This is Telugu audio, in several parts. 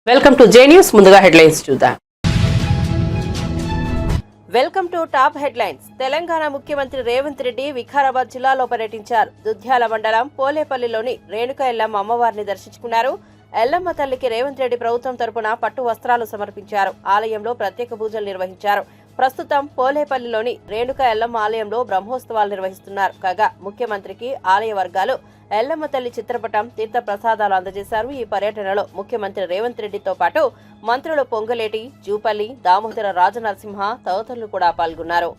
Welcome to J news. ముందుగా హెడ్లైన్స్ చూద్దాం. Welcome to top headlines. Telangana ముఖ్యమంత్రి రేవంత్ రెడ్డి వికారాబాద్ జిల్లాలో పర్యటించారు. దుద్యాల మండలం పోలేపల్లిలోని రేణుక ఎల్లమ్మ అమ్మవారిని దర్శించుకున్నారు. ఎల్లమ్మ తల్లికి రేవంత్ రెడ్డి ప్రభుత్వం తరపున పట్టు వస్త్రాలు సమర్పించారు. ఆలయంలో ప్రత్యేక పూజలు నిర్వహించారు. ప్రస్తుతం పోలేపల్లిలోని రేణుక ఎల్లమ్మ ఆలయంలో బ్రహ్మోత్సవాలు నిర్వహిస్తున్నారు. కాగా ముఖ్యమంత్రికి ఆలయ వర్గాలు ఎల్లమ్మ తల్లి చిత్రపటం, తీర్థ ప్రసాదాలు అందజేశారు. ఈ పర్యటనలో ముఖ్యమంత్రి రేవంత్ రెడ్డితో పాటు మంత్రులు పొంగులేటి, జూపల్లి, దామోదర రాజనరసింహ తదితరులు కూడా పాల్గొన్నారు.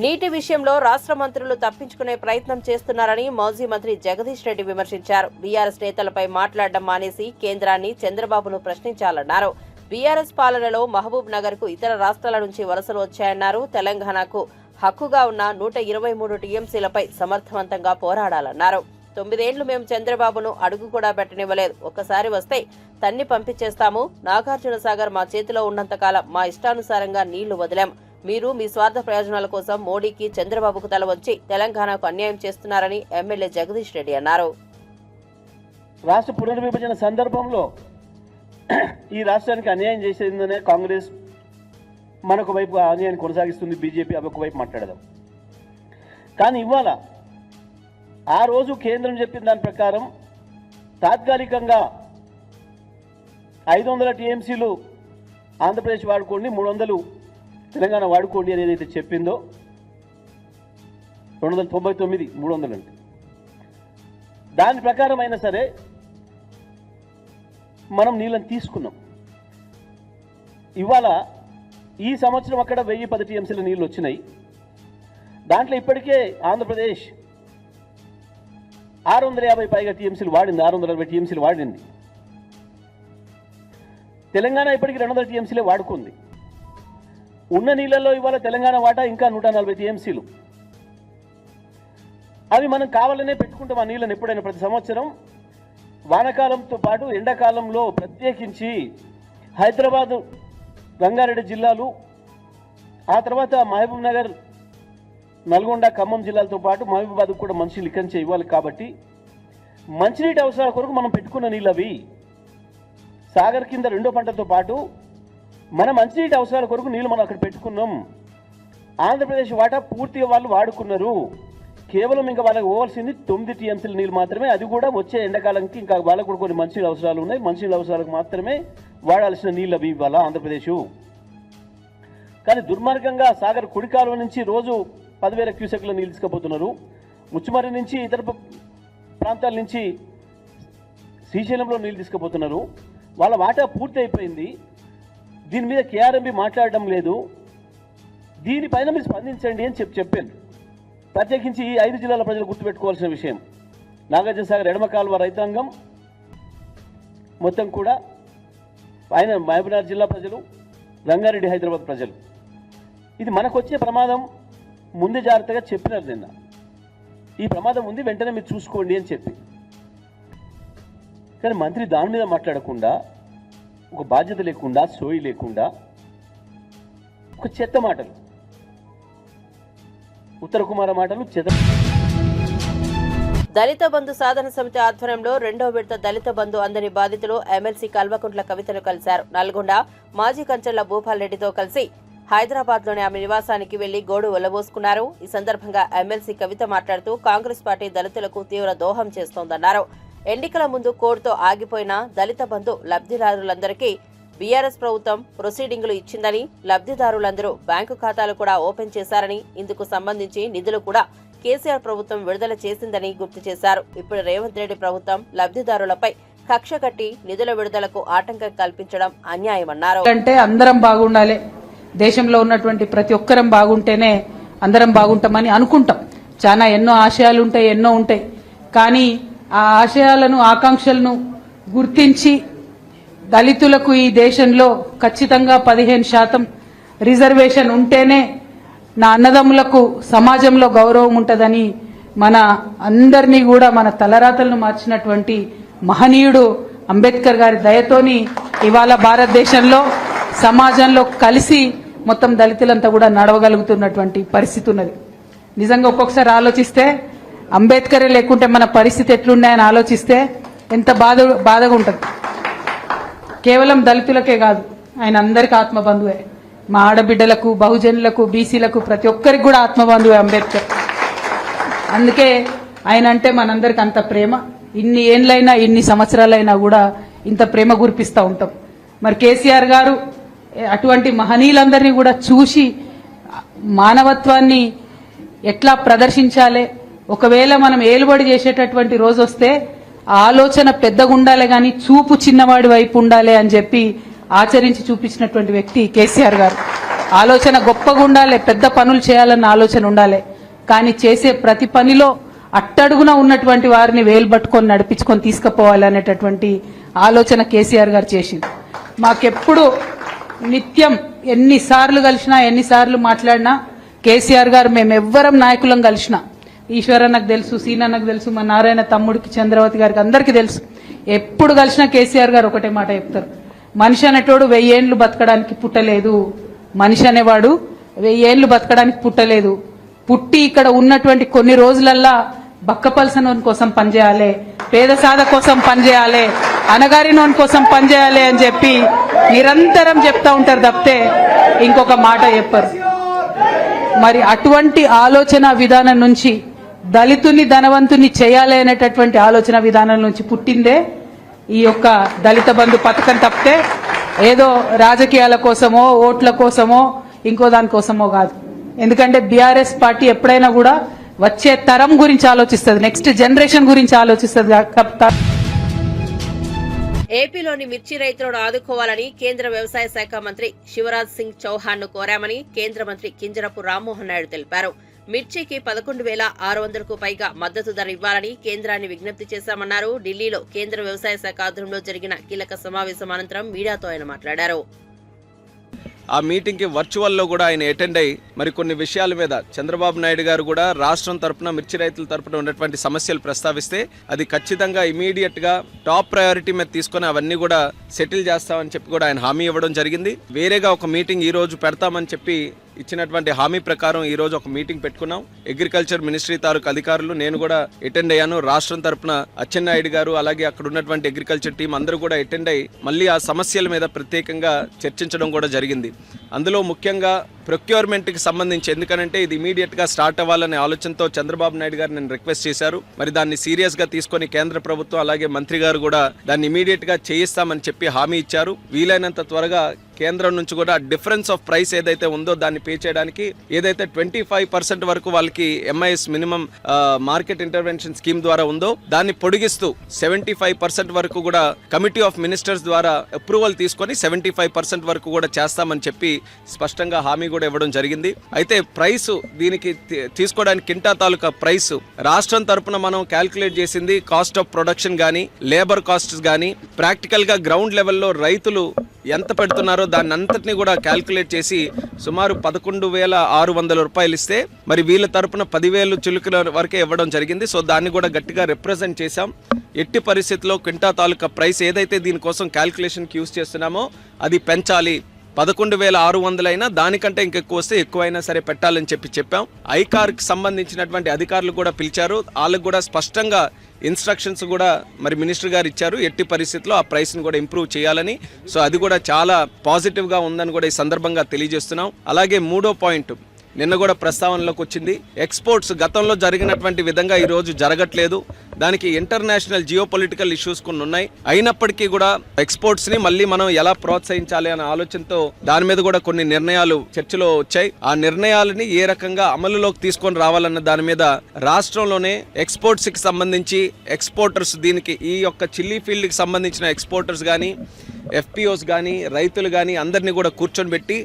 నీటి విషయంలో రాష్ట్ర మంత్రులు తప్పించుకునే ప్రయత్నం చేస్తున్నారని మాజీ మంత్రి జగదీష్ రెడ్డి విమర్శించారు. బీఆర్ఎస్ నేతలపై మాట్లాడడం మానేసి కేంద్రాన్ని, చంద్రబాబును ప్రశ్నించాలన్నారు. బీఆర్ఎస్ పాలనలో మహబూబ్ నగర్ కు ఇతర రాష్ట్రాల నుంచి వలసలు వచ్చాయన్నారు. తెలంగాణకు హక్కుగా ఉన్న 123 టీఎంసీలపై సమర్థవంతంగా పోరాడాలన్నారు. 9 ఏళ్లు మేము చంద్రబాబును అడుగు కూడా పెట్టనివ్వలేదు. ఒక్కసారి వస్తే తన్ని పంపించేస్తాము. నాగార్జున సాగర్ మా చేతిలో ఉన్నంతకాలం మా ఇష్టానుసారంగా నీళ్లు వదిలాం. మీరు మీ స్వార్థ ప్రయోజనాల కోసం మోడీకి, చంద్రబాబుకు తల వంచి తెలంగాణకు అన్యాయం చేస్తున్నారని ఎమ్మెల్యే జగదీష్ రెడ్డి అన్నారు. రాష్ట్ర పునర్విభజన సందర్భంలో ఈ రాష్ట్రానికి అన్యాయం చేసేందనే కాంగ్రెస్ మనొక వైపు అన్యాయాన్ని కొనసాగిస్తుంది, బీజేపీ అదొక వైపు మాట్లాడదాం. కానీ ఇవాళ ఆ రోజు కేంద్రం చెప్పిన దాని ప్రకారం తాత్కాలికంగా 500 టీఎంసీలు ఆంధ్రప్రదేశ్ వాడుకోండి, 300 తెలంగాణ వాడుకోండి అని ఏదైతే చెప్పిందో 299 300 అంటే దాని ప్రకారం అయినా సరే మనం నీళ్ళని తీసుకున్నాం. ఇవాళ ఈ సంవత్సరం అక్కడ 1010 టీఎంసీల నీళ్ళు వచ్చినాయి. దాంట్లో ఇప్పటికే ఆంధ్రప్రదేశ్ 650 పైగా టీఎంసీలు వాడింది, 660 టీఎంసీలు వాడింది. తెలంగాణ ఇప్పటికీ 200 టీఎంసీలే వాడుకుంది. ఉన్న నీళ్ళల్లో ఇవాళ తెలంగాణ వాటా ఇంకా 140 టీఎంసీలు. అవి మనం కావాలనే పెట్టుకుంటాం. ఆ నీళ్ళని ఎప్పుడైనా ప్రతి సంవత్సరం వానకాలంతో పాటు ఎండాకాలంలో ప్రత్యేకించి హైదరాబాదు, రంగారెడ్డి జిల్లాలు, ఆ తర్వాత మహబూబ్ నగర్, నల్గొండ, ఖమ్మం జిల్లాలతో పాటు మహబూబాబాద్కు కూడా మనుషులు ఇక్కడి నుంచే ఇవ్వాలి. కాబట్టి మంచినీటి అవసరాల కొరకు మనం పెట్టుకున్న నీళ్ళు అవి. సాగర్ కింద రెండో పంటతో పాటు మన మంచినీటి అవసరాల కొరకు నీళ్ళు మనం అక్కడ పెట్టుకున్నాం. ఆంధ్రప్రదేశ్ వాటా పూర్తిగా వాళ్ళు వాడుకున్నారు. కేవలం ఇంకా వాళ్ళకి పోవాల్సింది 9 టీఎంసీల నీళ్ళు మాత్రమే. అది కూడా వచ్చే ఎండాకాలంకి ఇంకా వాళ్ళకు కూడా కొన్ని మంచినీళ్ళ అవసరాలు ఉన్నాయి. మంచినీళ్ళ అవసరాలకు మాత్రమే వాడాల్సిన నీళ్ళు అవి ఇవాళ ఆంధ్రప్రదేశ్. కానీ దుర్మార్గంగా సాగర్ కుడి కాలువ నుంచి రోజు 10,000 క్యూసెక్ల నీళ్ళు తీసుకుపోతున్నారు. ముచ్చుమర్రి నుంచి ఇతర ప్రాంతాల నుంచి శ్రీశైలంలో నీళ్ళు తీసుకుపోతున్నారు. వాళ్ళ వాటా పూర్తి అయిపోయింది. దీని మీద కేఆర్ఎంబి మాట్లాడడం లేదు. దీనిపైన మీరు స్పందించండి అని చెప్పాను. ప్రత్యేకించి ఈ 5 జిల్లాల ప్రజలు గుర్తుపెట్టుకోవాల్సిన విషయం, నాగార్జున సాగర్ ఎడమ కాలువ రైతాంగం మొత్తం కూడా, ఆయన మహబూబ్నగర్ జిల్లా ప్రజలు, రంగారెడ్డి హైదరాబాద్ ప్రజలు, ఇది మనకు వచ్చే ప్రమాదం ముందే జాగ్రత్తగా చెప్పినారు నిన్న. ఈ ప్రమాదం ఉంది, వెంటనే మీరు చూసుకోండి అని చెప్పి. కానీ మంత్రి దాని మీద మాట్లాడకుండా, ఒక బాధ్యత లేకుండా, సోయి లేకుండా, ఒక చెత్త మాటలు, ఉత్తర కుమార మాటలు, చెత్త. దళిత బంధు సాధన సమితి ఆధ్వర్యంలో 2వ విడత దళిత బంధు అందని బాధితులు ఎమ్మెల్సీ కల్వకుంట్ల కవితను కలిశారు. నల్గొండ మాజీ కంచెల భూపాల్ రెడ్డితో కలిసి హైదరాబాద్లోని ఆమె నివాసానికి వెళ్లి గోడు వెళ్లబోసుకున్నారు. ఈ సందర్భంగా ఎమ్మెల్సీ కవిత మాట్లాడుతూ కాంగ్రెస్ పార్టీ దళితులకు తీవ్ర దోహం చేస్తోందన్నారు. ఎన్నికల ముందు కోర్టుతో ఆగిపోయిన దళిత బంధు లబ్ధిదారులందరికీ బీఆర్ఎస్ ప్రభుత్వం ప్రొసీడింగులు ఇచ్చిందని, లబ్ధిదారులందరూ బ్యాంకు ఖాతాలు కూడా ఓపెన్ చేశారని, ఇందుకు సంబంధించి నిధులు కూడా కేసీఆర్ ప్రభుత్వం విడుదల చేసిందని గుర్తు చేశారు. ఇప్పుడు రేవంత్ రెడ్డి ప్రభుత్వం లబ్ధిదారులపై కక్ష కట్టి నిధుల విడుదలకు ఆటంకం కల్పించడం అన్యాయమన్నారు. అంటే అందరం బాగుండాలి, దేశంలో ఉన్నటువంటి ప్రతి ఒక్కరం బాగుంటేనే అందరం బాగుంటామని అనుకుంటాం. చాలా ఎన్నో ఆశయాలు ఉంటాయి, ఎన్నో ఉంటాయి. కానీ ఆ ఆశయాలను, ఆకాంక్షలను గుర్తించి దళితులకు ఈ దేశంలో ఖచ్చితంగా 15% రిజర్వేషన్ ఉంటేనే నా అన్నదమ్ములకు సమాజంలో గౌరవం ఉంటుందని మన అందరినీ కూడా మన తలరాతలను మార్చినటువంటి మహనీయుడు అంబేద్కర్ గారి దయతోని ఇవాళ భారతదేశంలో సమాజంలో కలిసి మొత్తం దళితులంతా కూడా నడవగలుగుతున్నటువంటి పరిస్థితి ఉన్నది. నిజంగా ఒక్కొక్కసారి ఆలోచిస్తే అంబేద్కరే లేకుంటే మన పరిస్థితి ఎట్లున్నాయని ఆలోచిస్తే ఎంత బాధగా ఉంటుంది. కేవలం దళితులకే కాదు, ఆయన అందరికీ ఆత్మబంధువే. మా ఆడబిడ్డలకు, బహుజనులకు, బీసీలకు ప్రతి ఒక్కరికి కూడా ఆత్మబంధువే అంబేద్కర్. అందుకే ఆయన అంటే మనందరికి అంత ప్రేమ. ఇన్ని ఏండ్లైనా, ఇన్ని సంవత్సరాలైనా కూడా ఇంత ప్రేమ గురిపిస్తూ ఉంటాం. మరి కేసీఆర్ గారు అటువంటి మహనీయులందరినీ కూడా చూసి మానవత్వాన్ని ఎట్లా ప్రదర్శించాలి, ఒకవేళ మనం ఏలుబడి చేసేటటువంటి రోజు వస్తే ఆలోచన పెద్దగా ఉండాలి కానీ చూపు చిన్నవాడి వైపు ఉండాలి అని చెప్పి ఆచరించి చూపించినటువంటి వ్యక్తి కేసీఆర్ గారు. ఆలోచన గొప్పగా ఉండాలి, పెద్ద పనులు చేయాలన్న ఆలోచన ఉండాలి. కానీ చేసే ప్రతి పనిలో అట్టడుగున ఉన్నటువంటి వారిని వేలు పట్టుకొని నడిపించుకొని తీసుకుపోవాలనేటటువంటి ఆలోచన కేసీఆర్ గారు చేసింది. మాకెప్పుడు నిత్యం ఎన్నిసార్లు కలిసినా, ఎన్నిసార్లు మాట్లాడినా కేసీఆర్ గారు మేమెవ్వరం నాయకులం కలిసినా, ఈశ్వరన్నకు తెలుసు, సీనన్నకు తెలుసు, మా నారాయణ తమ్ముడికి, చంద్రవతి గారికి అందరికీ తెలుసు, ఎప్పుడు కలిసినా కేసీఆర్ గారు ఒకటే మాట చెప్తారు, మనిషి అనేటోడు 1000 ఏళ్లు బతకడానికి పుట్టలేదు. మనిషి అనేవాడు 1000 ఏళ్లు బతకడానికి పుట్టలేదు. పుట్టి ఇక్కడ ఉన్నటువంటి కొన్ని రోజులల్లా బక్కపలసనోని కోసం పనిచేయాలి, పేద సాధ కోసం పనిచేయాలి, అనగారినోని కోసం పనిచేయాలి అని చెప్పి నిరంతరం చెప్తా ఉంటారు తప్పితే ఇంకొక మాట చెప్పరు. మరి అటువంటి ఆలోచన విధానం నుంచి, దళితుని ధనవంతుని చేయాలి అనేటటువంటి ఆలోచన విధానం నుంచి పుట్టిందే ఈ యొక్క దళిత బంధు పథకం తప్పితే ఏదో రాజకీయాల కోసమో, ఓట్ల కోసమో, ఇంకో దానికోసమో కాదు. ఎందుకంటే బీఆర్ఎస్ పార్టీ ఎప్పుడైనా కూడా వచ్చే తరం గురించి ఆలోచిస్తుంది, నెక్స్ట్ జనరేషన్ గురించి ఆలోచిస్తుంది. ఏపీలోని మిర్చి రైతులను ఆదుకోవాలని కేంద్ర వ్యవసాయ శాఖ మంత్రి శివరాజ్ సింగ్ చౌహాన్ ను కోరామని కేంద్ర మంత్రి కింజరపు రామ్మోహన్ నాయుడు తెలిపారు. మిర్చికి 11,600కు పైగా మద్దతు ధర ఇవ్వాలని కేంద్రాన్ని విజ్ఞప్తి చేశామన్నారు. ఢిల్లీలో కేంద్ర వ్యవసాయ శాఖ ఆధ్వర్యంలో జరిగిన కీలక సమావేశం అనంతరం మీడియాతో ఆయన మాట్లాడారు. ఆ మీటింగ్కి వర్చువల్లో కూడా ఆయన అటెండ్ అయ్యి మరి కొన్ని విషయాల మీద చంద్రబాబు నాయుడు గారు కూడా రాష్ట్రం తరపున, మిర్చి రైతుల తరపున ఉన్నటువంటి సమస్యలు ప్రస్తావిస్తే అది ఖచ్చితంగా ఇమీడియట్గా టాప్ ప్రయారిటీ మీద తీసుకొని అవన్నీ కూడా సెటిల్ చేస్తామని చెప్పి కూడా ఆయన హామీ ఇవ్వడం జరిగింది. వేరేగా ఒక మీటింగ్ ఈ రోజు పెడతామని చెప్పి ఇచ్చినటువంటి హామీ ప్రకారం ఈ రోజు ఒక మీటింగ్ పెట్టుకున్నాం. అగ్రికల్చర్ మినిస్ట్రీ తాలూకు అధికారులు, నేను కూడా అటెండ్ అయ్యాను. రాష్ట్రం తరపున అచ్చెన్నాయుడు గారు, అలాగే అక్కడ ఉన్నటువంటి అగ్రికల్చర్ టీం అందరూ కూడా అటెండ్ అయ్యి మళ్ళీ ఆ సమస్యల మీద ప్రత్యేకంగా చర్చించడం కూడా జరిగింది. అందులో ముఖ్యంగా ప్రొక్యూర్మెంట్కి సంబంధించి, ఎందుకనంటే ఇది ఇమీడియట్గా స్టార్ట్ అవ్వాలనే ఆలోచనతో చంద్రబాబు నాయుడు గారు నేను రిక్వెస్ట్ చేశారు. మరి దాన్ని సీరియస్గా తీసుకొని కేంద్ర ప్రభుత్వం అలాగే మంత్రి గారు కూడా దాన్ని ఇమీడియట్గా చేయిస్తామని చెప్పి హామీ ఇచ్చారు. వీలైనంత త్వరగా కేంద్రం నుంచి కూడా డిఫరెన్స్ ఆఫ్ ప్రైస్ ఏదైతే ఉందో దాన్ని పే చేయడానికి ఏదైతే 25% వరకు వాళ్ళకి MIS minimum market intervention scheme ద్వారా ఉందో దాన్ని పొడిగిస్తూ 75% వరకు కూడా కమిటీ ఆఫ్ మినిస్టర్స్ ద్వారా అప్రూవల్ తీసుకొని 75% వరకు కూడా చేస్తామని చెప్పి స్పష్టంగా హామీ కూడా ఇవ్వడం జరిగింది. అయితే ప్రైస్ దీనికి తీసుకోవడానికి కింటా తాలూకా ప్రైస్ రాష్ట్రం తరపున మనం క్యాల్కులేట్ చేసింది కాస్ట్ ఆఫ్ ప్రొడక్షన్ కానీ లేబర్ కాస్ట్స్ కానీ ప్రాక్టికల్గా గ్రౌండ్ లెవెల్లో రైతులు ఎంత పెడుతున్నారో దాన్ని అంతటినీ కూడా క్యాల్కులేట్ చేసి సుమారు 11,600 రూపాయలు ఇస్తే మరి వీళ్ళ తరపున 10,000 చిలుకల వరకే ఇవ్వడం జరిగింది. సో దాన్ని కూడా గట్టిగా రిప్రజెంట్ చేశాం. ఎట్టి పరిస్థితుల్లో క్వింటా తాలూకా ప్రైస్ ఏదైతే దీనికోసం క్యాల్కులేషన్కి యూజ్ చేస్తున్నామో అది పెంచాలి. 11,600 అయినా దానికంటే ఇంకెక్కువ వస్తే ఎక్కువైనా సరే పెట్టాలని చెప్పాం. ఐకార్కి సంబంధించినటువంటి అధికారులు కూడా పిలిచారు. వాళ్ళకు కూడా స్పష్టంగా ఇన్స్ట్రక్షన్స్ కూడా మరి మినిస్టర్ గారు ఇచ్చారు. ఎట్టి పరిస్థితుల్లో ఆ ప్రైస్ని కూడా ఇంప్రూవ్ చేయాలని. సో అది కూడా చాలా పాజిటివ్గా ఉందని కూడా ఈ సందర్భంగా తెలియజేస్తున్నాం. అలాగే మూడో పాయింట్ నిన్న కూడా ప్రస్తావనలోకి వచ్చింది. ఎక్స్పోర్ట్స్ గతంలో జరిగినటువంటి విధంగా ఈరోజు జరగట్లేదు. దానికి ఇంటర్నేషనల్ జియోపొలిటికల్ ఇష్యూస్ కొన్ని ఉన్నాయి. అయినప్పటికీ కూడా ఎక్స్పోర్ట్స్ని మళ్ళీ మనం ఎలా ప్రోత్సహించాలి అనే ఆలోచనతో దాని మీద కూడా కొన్ని నిర్ణయాలు చర్చలో వచ్చాయి. ఆ నిర్ణయాలని ఏ రకంగా అమలులోకి తీసుకొని రావాలన్న దాని మీద రాష్ట్రంలోనే ఎక్స్పోర్ట్స్కి సంబంధించి ఎక్స్పోర్టర్స్, దీనికి ఈ యొక్క చిల్లీ ఫీల్డ్కి సంబంధించిన ఎక్స్పోర్టర్స్ కానీ ఎఫ్పిఓస్ కానీ రైతులు కానీ అందరినీ కూడా కూర్చొని పెట్టి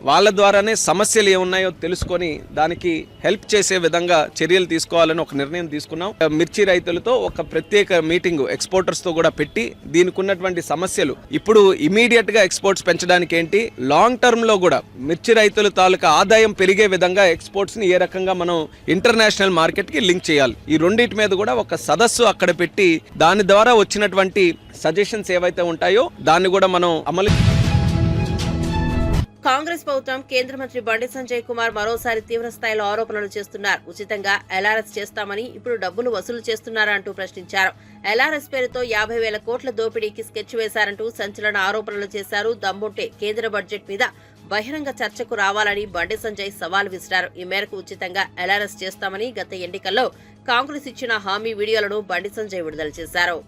వాళ్ళ ద్వారానే సమస్యలు ఏమున్నాయో తెలుసుకొని దానికి హెల్ప్ చేసే విధంగా చర్యలు తీసుకోవాలని ఒక నిర్ణయం తీసుకున్నాం. మిర్చి రైతులతో ఒక ప్రత్యేక మీటింగ్ ఎక్స్పోర్టర్స్తో కూడా పెట్టి దీనికి ఉన్నటువంటి సమస్యలు, ఇప్పుడు ఇమీడియట్గా ఎక్స్పోర్ట్స్ పెంచడానికి ఏంటి, లాంగ్ టర్మ్లో కూడా మిర్చి రైతుల తాలూకా ఆదాయం పెరిగే విధంగా ఎక్స్పోర్ట్స్ని ఏ రకంగా మనం ఇంటర్నేషనల్ మార్కెట్కి లింక్ చేయాలి, ఈ రెండింటి మీద కూడా ఒక సదస్సు అక్కడ పెట్టి దాని ద్వారా వచ్చినటువంటి సజెషన్స్ ఏవైతే ఉంటాయో దాన్ని కూడా మనం అమలు. కాంగ్రెస్ ప్రభుత్వం కేంద్ర మంత్రి బండి సంజయ్ కుమార్ మరోసారి తీవ్ర స్థాయిలో ఆరోపణలు చేస్తున్నారు. ఉచితంగా ఎల్ఆర్ఎస్ చేస్తామని ఇప్పుడు డబ్బులు వసూలు చేస్తున్నారా అంటూ ప్రశ్నించారు. ఎల్ఆర్ఎస్ పేరుతో 50,000 కోట్ల దోపిడీకి స్కెచ్ వేశారంటూ సంచలన ఆరోపణలు చేశారు. దమ్ముంటే కేంద్ర బడ్జెట్ మీద బహిరంగ చర్చకు రావాలని బండి సంజయ్ సవాల్ విసిరారు. ఈ మేరకు ఉచితంగా ఎల్ఆర్ఎస్ చేస్తామని గత ఎన్నికల్లో కాంగ్రెస్ ఇచ్చిన హామీ వీడియోలను బండి సంజయ్ విడుదల చేశారు.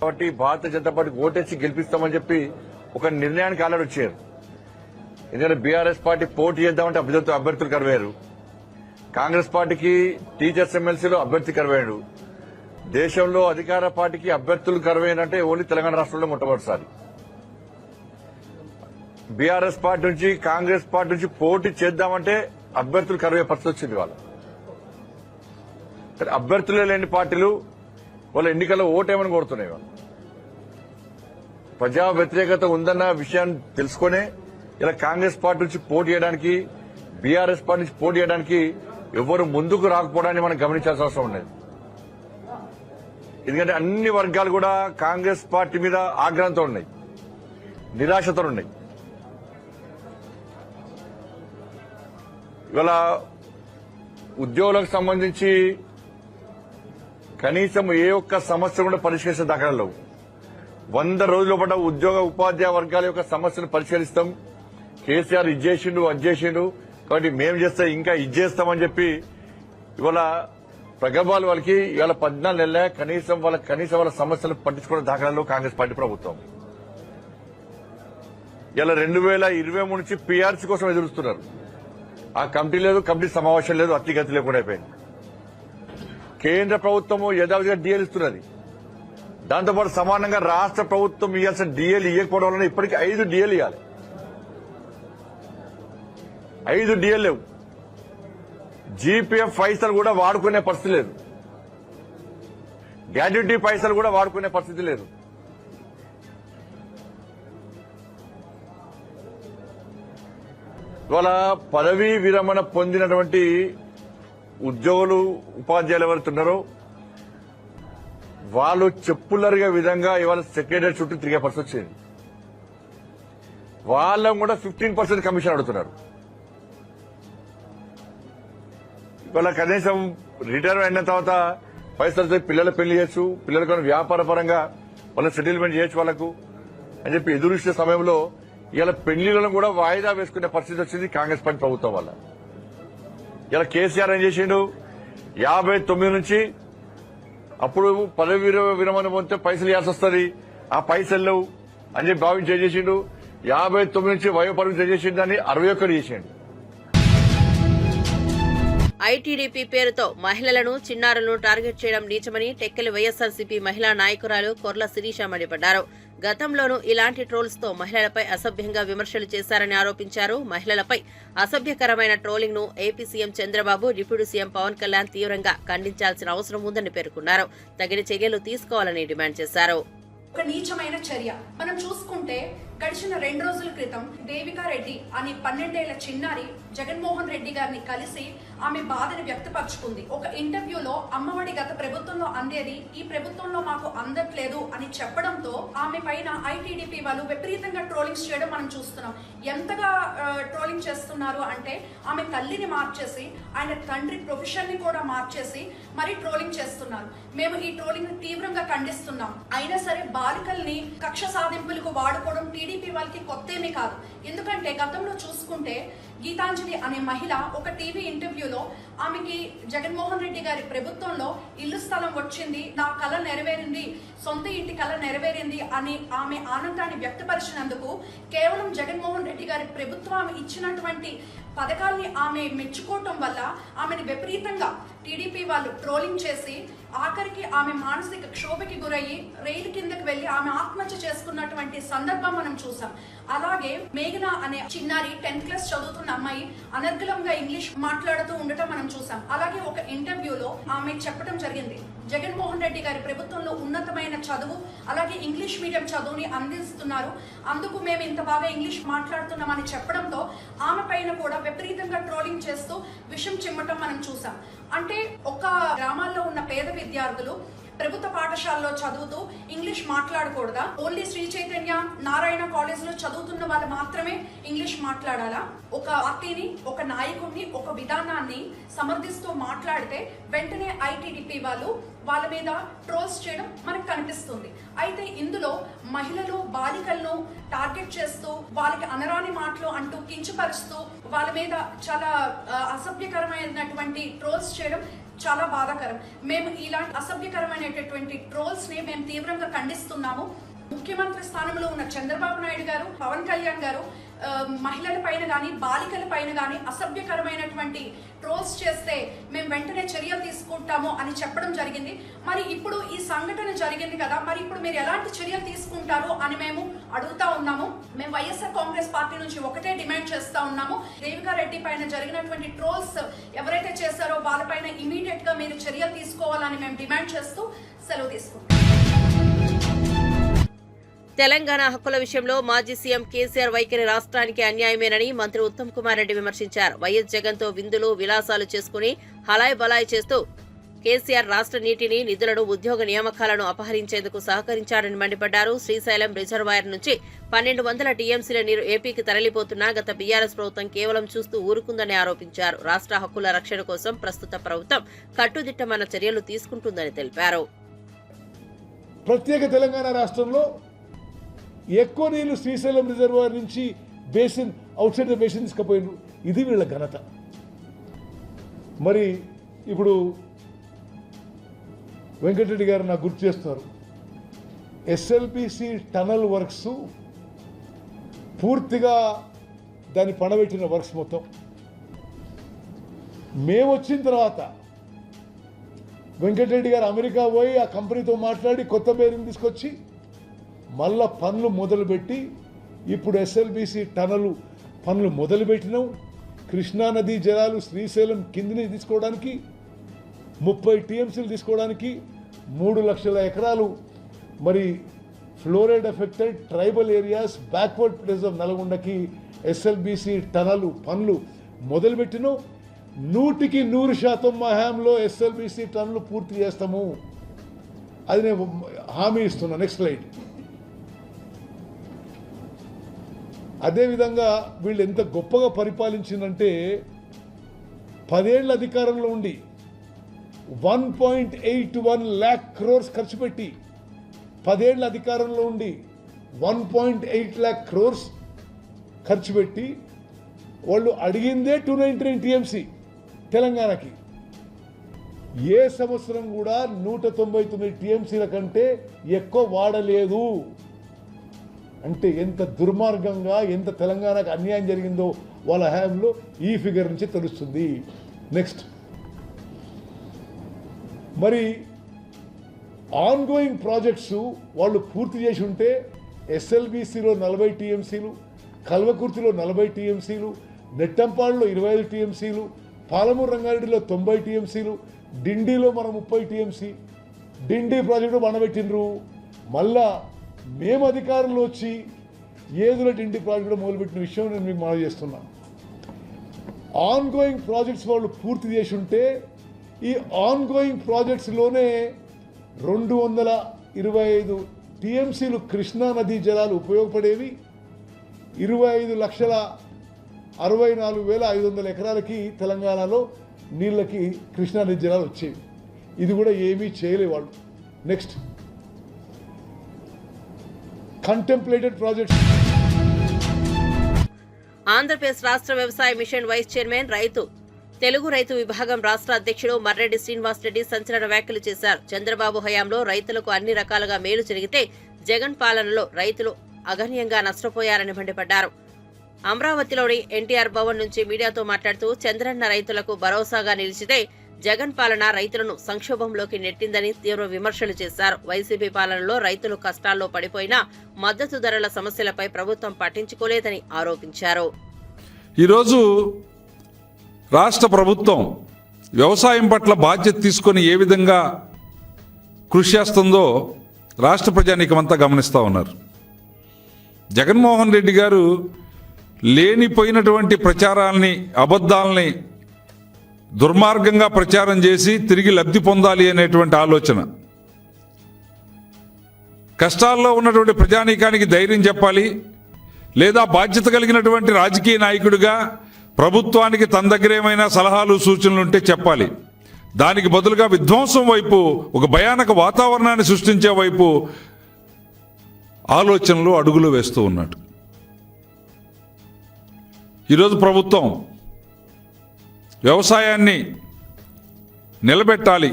కాబట్టి భారతీయ జనతా పార్టీ ఓటేసి గెలిపిస్తామని చెప్పి ఒక నిర్ణయానికి ఆల్రెడీ వచ్చారు. ఎందుకంటే బీఆర్ఎస్ పార్టీ పోటీ చేద్దామంటే అభ్యర్థులు కరువేరు, కాంగ్రెస్ పార్టీకి టీచర్స్ ఎమ్మెల్సీలో అభ్యర్థి కరువేడు, దేశంలో అధికార పార్టీకి అభ్యర్థులు కరువేనంటే ఓన్లీ తెలంగాణ రాష్ట్రంలో మొట్టమొదటిసారి. బీఆర్ఎస్ పార్టీ నుంచి కాంగ్రెస్ పార్టీ నుంచి పోటీ చేద్దామంటే అభ్యర్థులు కరువే పరిస్థితి వచ్చింది. అభ్యర్థులే లేని పార్టీలు వాళ్ళ ఎన్నికల్లో ఓటేమని కోరుతున్నాయి. వాళ్ళు ప్రజా వ్యతిరేకత ఉందన్న విషయాన్ని తెలుసుకునే ఇలా కాంగ్రెస్ పార్టీ నుంచి పోటీ చేయడానికి, బీఆర్ఎస్ పార్టీ నుంచి పోటీ చేయడానికి ఎవరు ముందుకు రాకపోవడాన్ని మనం గమనించాల్సిన అవసరం ఉండేది. ఎందుకంటే అన్ని వర్గాలు కూడా కాంగ్రెస్ పార్టీ మీద ఆగ్రహంతో ఉన్నాయి, నిరాశతో ఉన్నాయి. ఇవాళ ఉద్యోగులకు సంబంధించి కనీసం ఏ ఒక్క సమస్య కూడా పరిష్కరించే దాఖలు లేవు. 100 రోజుల పాటు ఉద్యోగ ఉపాధ్యాయ వర్గాల యొక్క సమస్యను పరిష్కరిస్తాం, కేసీఆర్ ఇది చేసిండు అది చేసిండు కాబట్టి మేము చేస్తే ఇంకా ఇది చేస్తామని చెప్పి ఇవాళ ప్రగల్భాలు వాళ్ళకి ఇవాళ 14 నెలలే కనీసం వాళ్ళ సమస్యలు పట్టించుకునే దాఖలాలు కాంగ్రెస్ పార్టీ ప్రభుత్వం. ఇలా 2023 నుంచి పీఆర్సీ కోసం ఎదురుస్తున్నారు. ఆ కమిటీ లేదు, కమిటీ సమావేశం లేదు, అతిగతి లేకుండా అయిపోయింది. కేంద్ర ప్రభుత్వము యథావిధిగా డిఎల్ ఇస్తున్నది. దాంతోపాటు సమానంగా రాష్ట్ర ప్రభుత్వం ఇవ్వాల్సిన డిఎల్ ఇవ్వకపోవడం వల్ల ఇప్పటికీ 5 డిఎల్ ఇవ్వాలి. 5 డిఎల్ లేవు. జీపీఎఫ్ పైసలు కూడా వాడుకునే పరిస్థితి లేదు, గ్రాడ్యుటీ పైసలు కూడా వాడుకునే పరిస్థితి లేదు. ఇవాళ పదవీ విరమణ పొందినటువంటి ఉద్యోగులు ఉపాధ్యాయులు ఎవరుతున్నారో వాళ్ళు చెప్పులరిగే విధంగా ఇవాళ సెక్రటరీ చుట్టూ తిరిగే పరిస్థితి వచ్చింది. వాళ్ళం కూడా 15% కమిషన్ అడుగుతున్నారు. ఇవాళ కనీసం రిటైర్ అయిన తర్వాత పైసలతో పిల్లల పెళ్లి చేయొచ్చు, పిల్లలకు వ్యాపార పరంగా వాళ్ళ సెటిల్మెంట్ చేయొచ్చు వాళ్ళకు అని చెప్పి ఎదురు ఇచ్చే సమయంలో ఇలా పెళ్లిలను కూడా వాయిదా వేసుకునే పరిస్థితి వచ్చింది కాంగ్రెస్ పార్టీ ప్రభుత్వం వల్ల. ఇలా కేసీఆర్ ఏం చేసిండు, 59 నుంచి అప్పుడు పదవి విరమణ పొందితే పైసలు ఇవ్వాల్సి వస్తుంది, ఆ పైసలు అని చెప్పి భావించి ఏం చేసిండు, 59 నుంచి వయోపరిమితి చేసిండు, దాన్ని 61 చేసిండు. ఐటీడీపీ పేరుతో మహిళలను చిన్నారులను టార్గెట్ చేయడం నీచమని టెక్కలి వైఎస్ఆర్సీపీ మహిళా నాయకురాలు కొర్ల శిరీష మండిపడ్డారు. గతంలోనూ ఇలాంటి ట్రోల్స్ తో మహిళలపై అసభ్యంగా విమర్శలు చేశారని ఆరోపించారు. మహిళలపై అసభ్యకరమైన ట్రోలింగ్ ను AP CM Chandrababu, deputy CM Pawan Kalyan తీవ్రంగా ఖండించాల్సిన అవసరం ఉందని పేర్కొన్నారు. తగిన చర్యలు తీసుకోవాలని డిమాండ్ చేశారు. ఒక నీచమైన చర్య మనం చూసుకుంటే గడిచిన 2 రోజుల క్రితం దేవికారెడ్డి అని 12 ఏళ్ల చిన్నారి జగన్మోహన్ రెడ్డి గారిని కలిసి ఆమె బాధని వ్యక్తపరుచుకుంది. ఒక ఇంటర్వ్యూలో అమ్మఒడి గత ప్రభుత్వంలో అందేది, ఈ ప్రభుత్వంలో మాకు అందట్లేదు అని చెప్పడంతో ఆమె పైన ఐటీడీపీ వాళ్ళు విపరీతంగా ట్రోలింగ్స్ చేయడం మనం చూస్తున్నాం. ఎంతగా ట్రోలింగ్ చేస్తున్నారు అంటే ఆమె తల్లిని మార్చేసి ఆయన తండ్రి ప్రొఫెషన్ ని కూడా మార్చేసి మరి ట్రోలింగ్ చేస్తున్నారు. మేము ఈ ట్రోలింగ్ ని తీవ్రంగా ఖండిస్తున్నాం. అయినా సరే బాలికల్ని కక్ష సాధింపులకు వాడుకోవడం టీడీపీ వాళ్ళకి కొత్తేమీ కాదు. ఎందుకంటే గతంలో చూసుకుంటే గీతాంజలి అనే మహిళ ఒక టీవీ ఇంటర్వ్యూలో ఆమెకి జగన్మోహన్ రెడ్డి గారి ప్రభుత్వంలో ఇల్లు స్థలం వచ్చింది, నా కళ నెరవేరింది, సొంత ఇంటి కళ నెరవేరింది అని ఆమె ఆనందాన్ని వ్యక్తపరిచినందుకు కేవలం జగన్మోహన్ రెడ్డి గారి ప్రభుత్వం ఇచ్చినటువంటి పథకాల్ని ఆమె మెచ్చుకోవటం వల్ల ఆమెను విపరీతంగా టీడీపీ వాళ్ళు ట్రోలింగ్ చేసి ఆఖరికి ఆమె మానసిక క్షోభకి గురయ్యి రైలు కిందకి వెళ్లి ఆమె ఆత్మహత్య చేసుకున్నటువంటి సందర్భం మనం చూసాం. అలాగే మేఘనా అనే చిన్నారి 10th క్లాస్ చదువుతున్న అమ్మాయి అనర్గళంగా ఇంగ్లీష్ మాట్లాడుతూ ఉండటం మనం చూసాం. అలాగే ఒక ఇంటర్వ్యూలో ఆమె చెప్పడం జరిగింది, జగన్మోహన్ రెడ్డి గారి ప్రభుత్వంలో ఉన్నతమైన చదువు అలాగే ఇంగ్లీష్ మీడియం చదువుని అందిస్తున్నారు, అందుకు మేము ఇంత బాగా ఇంగ్లీష్ మాట్లాడుతున్నామని చెప్పడంతో ఆమె పైన కూడా విపరీతంగా ట్రోలింగ్ చేస్తూ విషం చిమ్మటం మనం చూసాం. అంటే ఒక గ్రామాల్లో ఉన్న పేద విద్యార్థులు ప్రభుత్వ పాఠశాలలో చదువుతూ ఇంగ్లీష్ మాట్లాడకూడదా? ఓన్లీ శ్రీ చైతన్య నారాయణ కాలేజ్ లో చదువుతున్న వాళ్ళు మాత్రమే ఇంగ్లీష్ మాట్లాడాలా? ఒక పార్టీని, ఒక నాయకుడిని, ఒక విధానాన్ని సమర్థిస్తూ మాట్లాడితే వెంటనే ఐటీడీపీ వాళ్ళు వాళ్ళ మీద ట్రోల్స్ చేయడం మనకు కనిపిస్తుంది. అయితే ఇందులో మహిళలు, బాలికలను టార్గెట్ చేస్తూ వాళ్ళకి అనరాని మాటలు అంటూ కించపరుస్తూ వాళ్ళ మీద చాలా అసభ్యకరమైనటువంటి ట్రోల్స్ చేయడం చాలా బాధాకరం. మేము ఇలాంటి అసభ్యకరమైనటువంటి ట్రోల్స్ ని మేము తీవ్రంగా ఖండిస్తున్నాము. ముఖ్యమంత్రి స్థానంలో ఉన్న చంద్రబాబు నాయుడు గారు, పవన్ కళ్యాణ్ గారు మహిళల పైన గానీ బాలికల పైన గానీ అసభ్యకరమైనటువంటి ట్రోల్స్ చేస్తే మేము వెంటనే చర్యలు తీసుకుంటాము అని చెప్పడం జరిగింది. మరి ఇప్పుడు ఈ సంఘటన జరిగింది కదా, మరి ఇప్పుడు మీరు ఎలాంటి చర్యలు తీసుకుంటారు అని మేము అడుగుతా ఉన్నాము. మేము వైఎస్ఆర్ కాంగ్రెస్ పార్టీ నుంచి ఒకటే డిమాండ్ చేస్తా ఉన్నాము, దేవికారెడ్డి పైన జరిగినటువంటి ట్రోల్స్ ఎవరైతే చేశారో వాళ్ళపైన ఇమీడియట్ గా మీరు చర్యలు తీసుకోవాలని మేము డిమాండ్ చేస్తూ సెలవు తీసుకుంటాం. తెలంగాణ హక్కుల విషయంలో మాజీ సీఎం కేసీఆర్ వైఖరి రాష్ట్రానికి అన్యాయమేనని మంత్రి ఉత్తమ్ కుమార్ రెడ్డి విమర్శించారు. వైఎస్ జగన్ తో విందులు విలాసాలు చేసుకుని హలాయ్ బలాయ్ చేస్తూ కేసీఆర్ రాష్ట్ర నీటిని, నిధులను, ఉద్యోగ నియామకాలను అపహరించేందుకు సహకరించారని మండిపడ్డారు. శ్రీశైలం రిజర్వాయర్ నుంచి 1200 టీఎంసీల నీరు ఏపీకి తరలిపోతున్నా గత బీఆర్ఎస్ ప్రభుత్వం కేవలం చూస్తూ ఊరుకుందని ఆరోపించారు. రాష్ట్ర హక్కుల రక్షణ కోసం ప్రస్తుత ప్రభుత్వం కట్టుదిట్టమైన చర్యలు తీసుకుంటుందని తెలిపారు. ప్రత్యేక తెలంగాణ రాష్ట్రంలో ఎక్కువ నీళ్లు శ్రీశైలం రిజర్వాయర్ నుంచి basin outside the basin తీసుకుపోయినారు. ఇది వీళ్ళ ఘనత. మరి ఇప్పుడు వెంకటరెడ్డి గారు నాకు గుర్తు చేస్తున్నారు, ఎస్ఎల్బిసి టనల్ వర్క్స్ పూర్తిగా దాన్ని పడబెట్టిన వర్క్స్ మొత్తం మేము వచ్చిన తర్వాత వెంకటరెడ్డి గారు అమెరికా పోయి ఆ కంపెనీతో మాట్లాడి కొత్త బేరింగ్ తీసుకొచ్చి మళ్ళా పనులు మొదలుపెట్టి ఇప్పుడు ఎస్ఎల్బిసి టనలు పనులు మొదలుపెట్టినాం. కృష్ణానదీ జలాలు శ్రీశైలం కిందిని తీసుకోవడానికి 30 టీఎంసీలు తీసుకోవడానికి 3 లక్షల ఎకరాలు మరి fluoride affected tribal areas backward place of నల్గొండకి ఎస్ఎల్బిసి టనలు పనులు మొదలుపెట్టినాం. 100% మా హ్యాంలో ఎస్ఎల్బిసి టన్నులు పూర్తి చేస్తాము, అది నేను హామీ ఇస్తున్నా. Next slide. అదేవిధంగా వీళ్ళు ఎంత గొప్పగా పరిపాలించిందంటే 10 ఏళ్ల అధికారంలో ఉండి 1.81 lakh crores ఖర్చు పెట్టి 10 ఏళ్ల అధికారంలో ఉండి 1.8 lakh crores ఖర్చు పెట్టి వాళ్ళు అడిగిందే 299 టీఎంసీ తెలంగాణకి. ఏ సంవత్సరం కూడా 199 టీఎంసీల కంటే ఎక్కువ వాడలేదు. అంటే ఎంత దుర్మార్గంగా, ఎంత తెలంగాణకు అన్యాయం జరిగిందో వాళ్ళ హ్యాండ్లో ఈ ఫిగర్ నుంచి తెలుస్తుంది. నెక్స్ట్, మరి ఆన్ గోయింగ్ ప్రాజెక్ట్స్ వాళ్ళు పూర్తి చేసి ఉంటే ఎస్ఎల్బీసీలో 40 టీఎంసీలు, కల్వకుర్తిలో 40 టీఎంసీలు, నెట్టంపాడులో 25 టీఎంసీలు, పాలమూరు రంగారెడ్డిలో 90 టీఎంసీలు, డిండిలో మనం 30 టీఎంసీ డిండి ప్రాజెక్టు బండబెట్టినరు. మళ్ళా మేము అధికారంలో వచ్చి ఏదులో డిండి ప్రాజెక్టు మొదలుపెట్టిన విషయం నేను మీకు మనవి చేస్తున్నాను. ఆన్ గోయింగ్ ప్రాజెక్ట్స్ వాళ్ళు పూర్తి చేసి ఉంటే ఈ ఆన్ గోయింగ్ ప్రాజెక్ట్స్లోనే 225 టీఎంసీలు కృష్ణా నదీ జలాలు ఉపయోగపడేవి. 25,64,500 ఎకరాలకి తెలంగాణలో నీళ్ళకి కృష్ణా నదీ జలాలు వచ్చేవి. ఇది కూడా ఏమీ చేయలే వాళ్ళు. Next, contemplated projects. ఆంధ్రప్రదేశ్ రాష్ట్ర వ్యవసాయ మిషన్ వైస్ చైర్మన్ తెలుగు రైతు విభాగం రాష్ట్ర అధ్యక్షుడు మర్రెడ్డి శ్రీనివాస్ రెడ్డి సంచలన వ్యాఖ్యలు చేశారు. చంద్రబాబు హయాంలో రైతులకు అన్ని రకాలుగా మేలు జరిగితే జగన్ పాలనలో రైతులు అగణ్యంగా నష్టపోయారని మండిపడ్డారు. అమరావతిలోని ఎన్టీఆర్ భవన్ నుంచి మీడియాతో మాట్లాడుతూ చంద్రన్న రైతులకు భరోసాగా నిలిచితే జగన్ పాలన రైతులను సంక్షోభంలోకి నెట్టిందని తీవ్ర విమర్శలు చేశారు. వైసీపీ పాలనలో రైతులు కష్టాల్లో పడిపోయినా మద్దతు ధరల సమస్యలపై ప్రభుత్వం పట్టించుకోలేదని ఆరోపించారు. ఈరోజు రాష్ట్ర ప్రభుత్వం వ్యవసాయం పట్ల బాధ్యత తీసుకొని ఏ విధంగా కృషి చేస్తుందో రాష్ట్ర ప్రజానీకమంతా గమనిస్తూ ఉన్నారు. జగన్మోహన్ రెడ్డి గారు లేనిపోయినటువంటి ప్రచారాల్ని, అబద్ధాలని దుర్మార్గంగా ప్రచారం చేసి తిరిగి లబ్ధి పొందాలి అనేటువంటి ఆలోచన. కష్టాల్లో ఉన్నటువంటి ప్రజానీకానికి ధైర్యం చెప్పాలి, లేదా బాధ్యత కలిగినటువంటి రాజకీయ నాయకుడిగా ప్రభుత్వానికి తన దగ్గర ఏమైనా సలహాలు సూచనలు ఉంటే చెప్పాలి. దానికి బదులుగా విధ్వంసం వైపు, ఒక భయానక వాతావరణాన్ని సృష్టించే వైపు ఆలోచనలు, అడుగులు వేస్తూ ఉన్నాడు. ఈరోజు ప్రభుత్వం వ్యవసాయాన్ని నిలబెట్టాలి,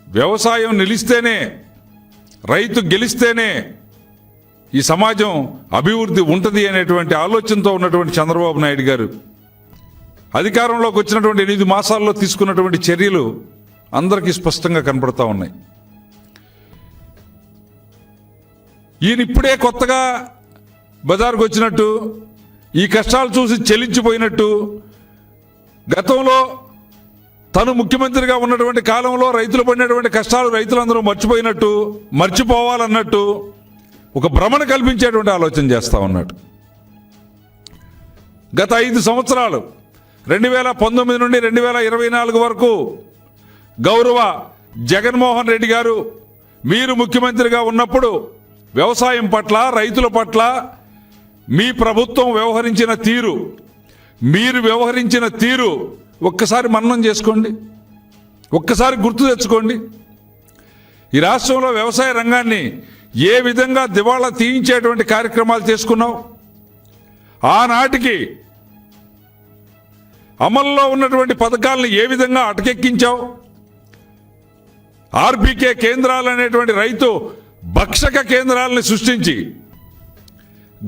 వ్యవసాయం నిలిస్తేనే, రైతు గెలిస్తేనే ఈ సమాజం అభివృద్ధి ఉంటుంది అనేటువంటి ఆలోచనతో ఉన్నటువంటి చంద్రబాబు నాయుడు గారు అధికారంలోకి వచ్చినటువంటి 8 మాసాల్లో తీసుకున్నటువంటి చర్యలు అందరికీ స్పష్టంగా కనపడతా ఉన్నాయి. ఈయన ఇప్పుడే కొత్తగా బజార్కు వచ్చినట్టు, ఈ కష్టాలు చూసి చెల్లించిపోయినట్టు, గతంలో తను ముఖ్యమంత్రిగా ఉన్నటువంటి కాలంలో రైతులు పడినటువంటి కష్టాలు రైతులందరూ మర్చిపోయినట్టు, మర్చిపోవాలన్నట్టు ఒక భ్రమను కల్పించేటువంటి ఆలోచన చేస్తూ ఉన్నాడు. గత 5 సంవత్సరాలు 2019 నుండి 2024 వరకు గౌరవ జగన్మోహన్ రెడ్డి గారు మీరు ముఖ్యమంత్రిగా ఉన్నప్పుడు వ్యవసాయం పట్ల, రైతుల పట్ల మీ ప్రభుత్వం వ్యవహరించిన తీరు, మీరు వ్యవహరించిన తీరు ఒక్కసారి మననం చేసుకోండి, ఒక్కసారి గుర్తు తెచ్చుకోండి. ఈ రాష్ట్రంలో వ్యవసాయ రంగాన్ని ఏ విధంగా దివాళా తీయించేటువంటి కార్యక్రమాలు చేసుకున్నావు, ఆనాటికి అమల్లో ఉన్నటువంటి పథకాలను ఏ విధంగా అటకెక్కించావు, ఆర్బీకే కేంద్రాలు అనేటువంటి రైతు భక్షక కేంద్రాలను సృష్టించి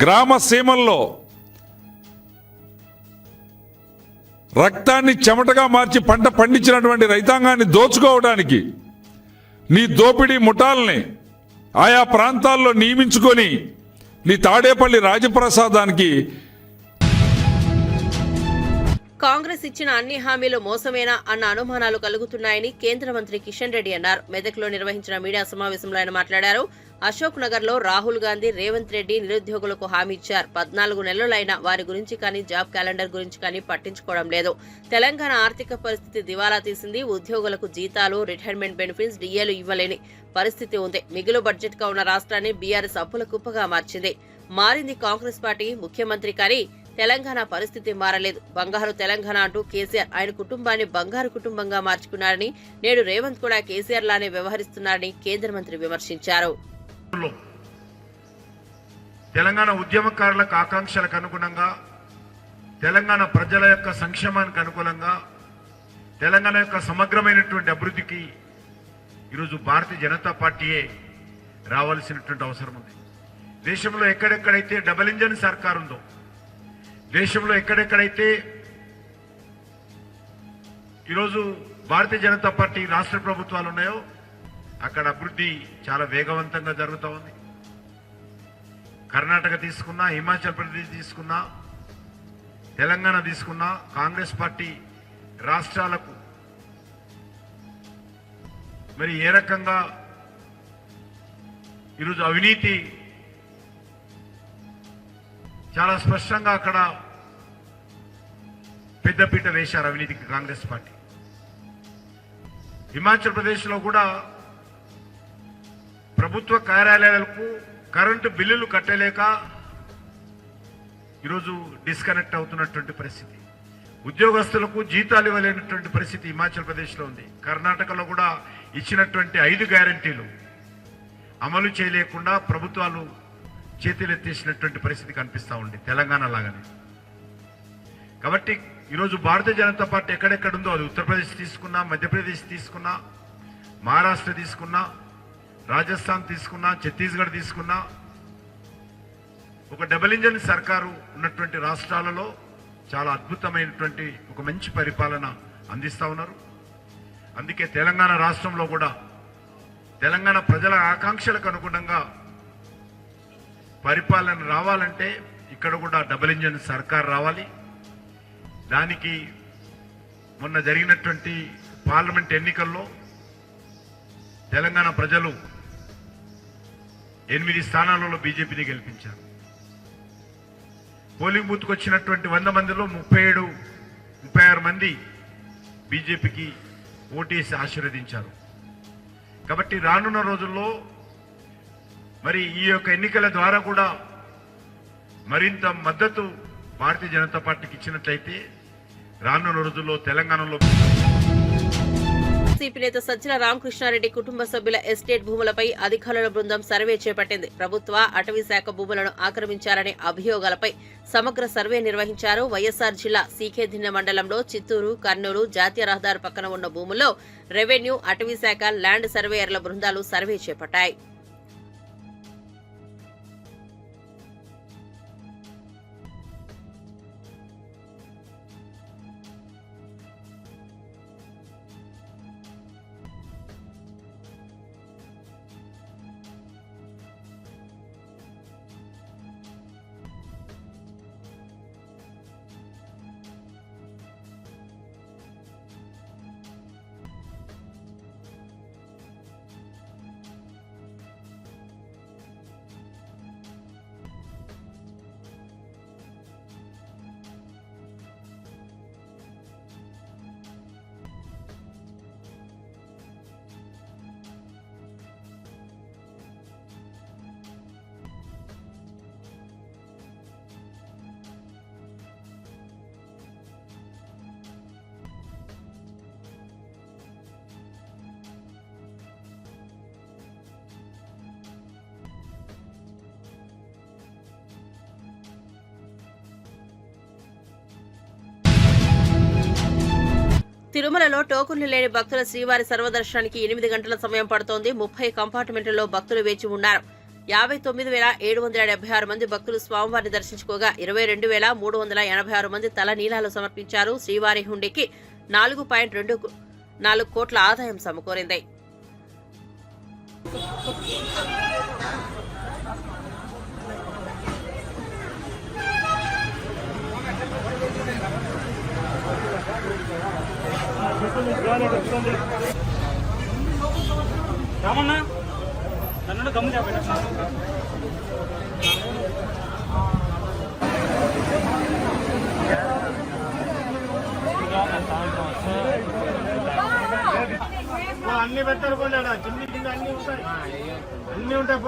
గ్రామ సీమల్లో రక్తాన్ని చెమటగా మార్చి పంట పండించినటువంటి రైతాంగాన్ని దోచుకోవడానికి నీ దోపిడీ ముఠాలని ఆయా ప్రాంతాల్లో నియమించుకొని నీ తాడేపల్లి రాజప్రసాదానికి. కాంగ్రెస్ ఇచ్చిన అన్ని హామీలు మోసమేనా అన్న అనుమానాలు కలుగుతున్నాయని కేంద్ర మంత్రి కిషన్ రెడ్డి అన్నారు. మెదక్లో నిర్వహించిన మీడియా సమావేశంలో ఆయన మాట్లాడారు. అశోక్ నగర్ లో రాహుల్ గాంధీ, రేవంత్ రెడ్డి నిరుద్యోగులకు హామీ ఇచ్చారు. 14 నెలలైనా వారి గురించి కానీ, జాబ్ క్యాలెండర్ గురించి కానీ పట్టించుకోవడం లేదు. తెలంగాణ ఆర్థిక పరిస్థితి దివాలా తీసింది. ఉద్యోగులకు జీతాలు, రిటైర్మెంట్ బెనిఫిట్స్, డిఏలు ఇవ్వలేని పరిస్థితి ఉంది. మిగులు బడ్జెట్ గా ఉన్న రాష్ట్రాన్ని బీఆర్ఎస్ అప్పుల కుప్పగా మార్చింది. మారింది కాంగ్రెస్ పార్టీ, ముఖ్యమంత్రి కానీ తెలంగాణ పరిస్థితి మారలేదు. బంగారు తెలంగాణ అంటూ కేసీఆర్ ఆయన కుటుంబాన్ని బంగారు కుటుంబంగా మార్చుకున్నారని, నేడు రేవంత్ కూడా కేసీఆర్ లానే వ్యవహరిస్తున్నారని కేంద్ర మంత్రి విమర్శించారు. తెలంగాణ ఉద్యమకారులకు ఆకాంక్షలకు అనుగుణంగా, తెలంగాణ ప్రజల యొక్క సంక్షేమానికి అనుకూలంగా, తెలంగాణ యొక్క సమగ్రమైనటువంటి అభివృద్ధికి ఈరోజు భారతీయ జనతా పార్టీయే రావాల్సినటువంటి అవసరం ఉంది. దేశంలో ఎక్కడెక్కడైతే డబుల్ ఇంజన్ సర్కార్ ఉందో, దేశంలో ఎక్కడెక్కడైతే ఈరోజు భారతీయ జనతా పార్టీ రాష్ట్ర ప్రభుత్వాలు ఉన్నాయో అక్కడ అభివృద్ధి చాలా వేగవంతంగా జరుగుతూ ఉంది. కర్ణాటక తీసుకున్నా, హిమాచల్ ప్రదేశ్ తీసుకున్నా, తెలంగాణ తీసుకున్నా, కాంగ్రెస్ పార్టీ రాష్ట్రాలకు మరి ఏ రకంగా ఈరోజు అవినీతి చాలా స్పష్టంగా అక్కడ పెద్దపీట వేశారు అవినీతికి కాంగ్రెస్ పార్టీ. హిమాచల్ ప్రదేశ్లో కూడా ప్రభుత్వ కార్యాలయాలకు కరెంటు బిల్లులు కట్టలేక ఈరోజు డిస్కనెక్ట్ అవుతున్నటువంటి పరిస్థితి, ఉద్యోగస్తులకు జీతాలు ఇవ్వలేనటువంటి పరిస్థితి హిమాచల్ ప్రదేశ్లో ఉంది. కర్ణాటకలో కూడా ఇచ్చినటువంటి 5 గ్యారంటీలు అమలు చేయలేకుండా ప్రభుత్వాలు చేతులెత్తేసినటువంటి పరిస్థితి కనిపిస్తూ ఉంది తెలంగాణ లాగానే. కాబట్టి ఈరోజు భారతీయ జనతా పార్టీ ఎక్కడెక్కడుందో, అది ఉత్తరప్రదేశ్ తీసుకున్నా, మధ్యప్రదేశ్ తీసుకున్నా, మహారాష్ట్ర తీసుకున్నా, రాజస్థాన్ తీసుకున్నా, ఛత్తీస్గఢ్ తీసుకున్నా, ఒక డబుల్ ఇంజన్ సర్కారు ఉన్నటువంటి రాష్ట్రాలలో చాలా అద్భుతమైనటువంటి ఒక మంచి పరిపాలన అందిస్తూ ఉన్నారు. అందుకే తెలంగాణ రాష్ట్రంలో కూడా తెలంగాణ ప్రజల ఆకాంక్షలకు అనుగుణంగా పరిపాలన రావాలంటే ఇక్కడ కూడా డబుల్ ఇంజన్ సర్కార్ రావాలి. దానికి మొన్న జరిగినటువంటి పార్లమెంట్ ఎన్నికల్లో తెలంగాణ ప్రజలు 8 స్థానాలలో బీజేపీని గెలిపించారు. పోలింగ్ బూత్కు వచ్చినటువంటి 100 మందిలో 36 మంది బీజేపీకి ఓటేసి ఆశీర్వదించారు. కాబట్టి రానున్న రోజుల్లో మరి ఈ యొక్క ఎన్నికల ద్వారా కూడా మరింత మద్దతు భారతీయ జనతా పార్టీకి ఇచ్చినట్లయితే రానున్న రోజుల్లో తెలంగాణలో సిపి నేత సజ్జల రామకృష్ణారెడ్డి కుటుంబ సభ్యుల ఎస్టేట్ భూములపై అధికారుల బృందం సర్వే చేపట్టింది. ప్రభుత్వ అటవీ శాఖ భూములను ఆక్రమించారనే అభియోగాలపై సమగ్ర సర్వే నిర్వహించారు. వైఎస్ఆర్ జిల్లా సీకేదిన్నె మండలంలో చిత్తూరు, కర్నూలు జాతీయ రహదారి పక్కన ఉన్న భూముల్లో రెవెన్యూ, అటవీ శాఖ, ల్యాండ్ సర్వేయర్ల బృందాలు సర్వే చేపట్టాయి. తిరుమలలో టోకన్లు లేని భక్తుల శ్రీవారి సర్వదర్శనానికి 8 గంటల సమయం పడుతోంది. 30 కంపార్ట్మెంట్లలో భక్తులు వేచి ఉన్నారు. 59,776 మంది భక్తులు స్వామివారిని దర్శించుకోగా 22,386 మంది తల నీలాలు సమర్పించారు. శ్రీవారి హుండీకి 4.24 కోట్ల ఆదాయం సమకూరింది. రామన్నా నన్ను గమ్మున అన్ని పెట్టారు కొండ కింది కింద అన్ని ఉంటాయి, అన్ని ఉంటాయి.